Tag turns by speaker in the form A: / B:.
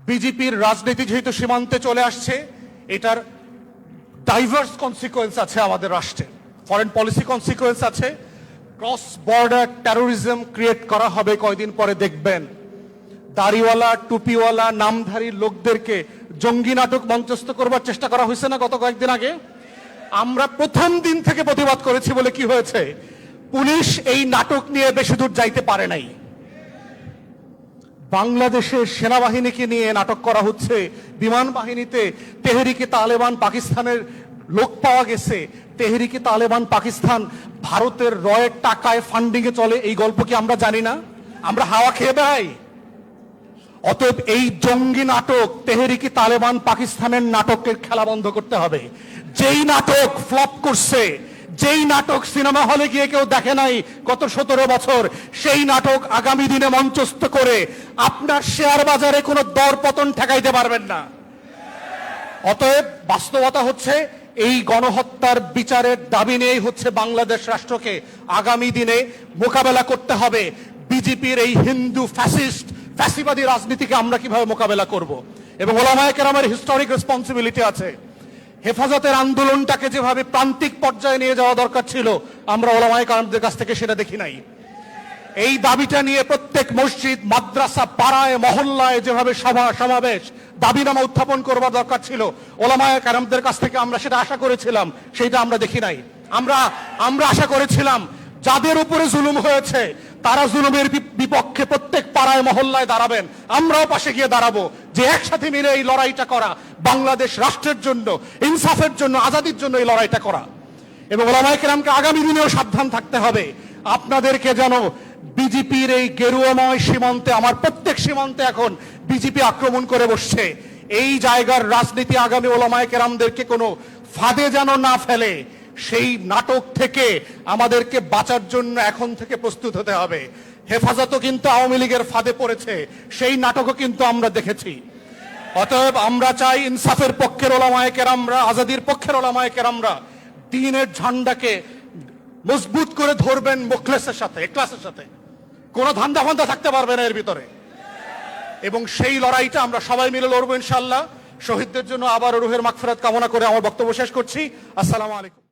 A: বিজেপির রাজনীতি যেহেতু সীমান্তে চলে আসছে, এটার ডাইভার্স কনসিকুয়েন্স আছে আমাদের রাষ্ট্রে, ফরেন পলিসি কনসিকুয়েন্স আছে, ক্রস বর্ডার টেরোরিজম ক্রিয়েট করা হবে। কয়দিন পরে দেখবেন দাড়িওয়ালা টুপিওয়ালা নামধারী লোকদেরকে জঙ্গি নাটক মঞ্চস্থ করবার চেষ্টা করা হয়েছে না গত কয়েকদিন আগে? আমরা প্রথম দিন থেকে প্রতিবাদ করেছি বলে কি হয়েছে? পুলিশ এই নাটক নিয়ে বেশি দূর যাইতে পারে নাই। বাংলাদেশের সেনাবাহিনীকে নিয়ে নাটক করা হচ্ছে, বিমান বাহিনীতে তেহরিকে তালেবান পাকিস্তানের লোক পাওয়া গেছে। তেহরিকে তালেবান পাকিস্তান ভারতের রয়ের টাকায় ফান্ডিং এ চলে, এই গল্প কি আমরা জানি না? আমরা হাওয়া খেয়ে বেড়াই? অতএব এই জঙ্গি নাটক তেহরিকে তালেবান পাকিস্তানের নাটকের খেলা বন্ধ করতে হবে। যেই নাটক ফ্লপ করছে, যেই নাটক সিনেমা হলে গিয়ে কেউ দেখে নাই গত 17 বছর, সেই নাটক আগামী দিনে মঞ্চস্থ করে আপনার শেয়ার বাজারে কোনো দর পতন ঠেকাইতে পারবেন না। অতএব বাস্তবতা হচ্ছে এই গণহত্যার বিচারের দাবি নিয়েই হচ্ছে বাংলাদেশ রাষ্ট্রকে আগামী দিনে মোকাবেলা করতে হবে। বিজেপির এই হিন্দু ফ্যাসিবাদী রাজনীতিকে আমরা কিভাবে মোকাবেলা করব, এবং ওলামায়ে কেরামের হিস্টোরিক রেসপন্সিবিলিটি আছে। হেফাজতের আন্দোলনটাকে যেভাবে প্রান্তিক পর্যায়ে নিয়ে যাওয়া দরকার ছিল, আমরা ওলামায়ে কেরামদের কাছ থেকে সেটা দেখি নাই। এই দাবিটা নিয়ে প্রত্যেক মসজিদ, মাদ্রাসা, পাড়ায়, মহল্লায় যেভাবে সভা সমাবেশ, দাবিনামা উত্থাপন করবার দরকার ছিল, ওলামায়ে কেরামদের কাছ থেকে আমরা সেটা আশা করেছিলাম, সেটা আমরা দেখি নাই। আমরা আশা করেছিলাম যাদের উপরে জুলুম হয়েছে তারা জুলুমের বিপক্ষে প্রত্যেক পাড়ায় মহল্লায় দাঁড়াবেন, আমরাও পাশে গিয়ে দাঁড়াবো, যে একসাথে মিলে এই লড়াইটা করা, বাংলাদেশ রাষ্ট্রের জন্য, ইনসাফের জন্য, আজাদির জন্য এই লড়াইটা করা। এবং ওলামায়ে কেরামকে আগামী দিনেও সাবধান থাকতে হবে, আপনাদেরকে যেন বিজেপির এই গেরুয়াময় সীমান্তে, আমার প্রত্যেক সীমান্তে এখন বিজেপি আক্রমণ করে বসছে, এই জায়গার রাজনীতি আগামী ওলামায়ে কেরামদেরকে কোনো ফাঁদে যেন না ফেলে, সেই নাটক থেকে আমাদেরকে বাঁচার জন্য এখন থেকে প্রস্তুত হতে হবে। হেফাজতও কিন্তু আওয়ামী লীগের ফাঁদে পড়েছে, সেই নাটকও কিন্তু আমরা দেখেছি। অতএব আমরা চাই ইনসাফের পক্ষের ওলামায়ে কেরামরা, আজাদির পক্ষের ওলামায়ে কেরামরা দ্বীনের ঝান্ডাকে মজবুত করে ধরবেন, মুখলেসের সাথে, ইখলাসের সাথে, কোনো ধান্দা ফান্দা থাকতে পারবে না এর ভিতরে। এবং সেই লড়াইটা আমরা সবাই মিলে লড়বো ইনশাআল্লাহ। শহীদদের জন্য আবার রুহের মাগফিরাত কামনা করে আমার বক্তব্য শেষ করছি। আসসালামু আলাইকুম।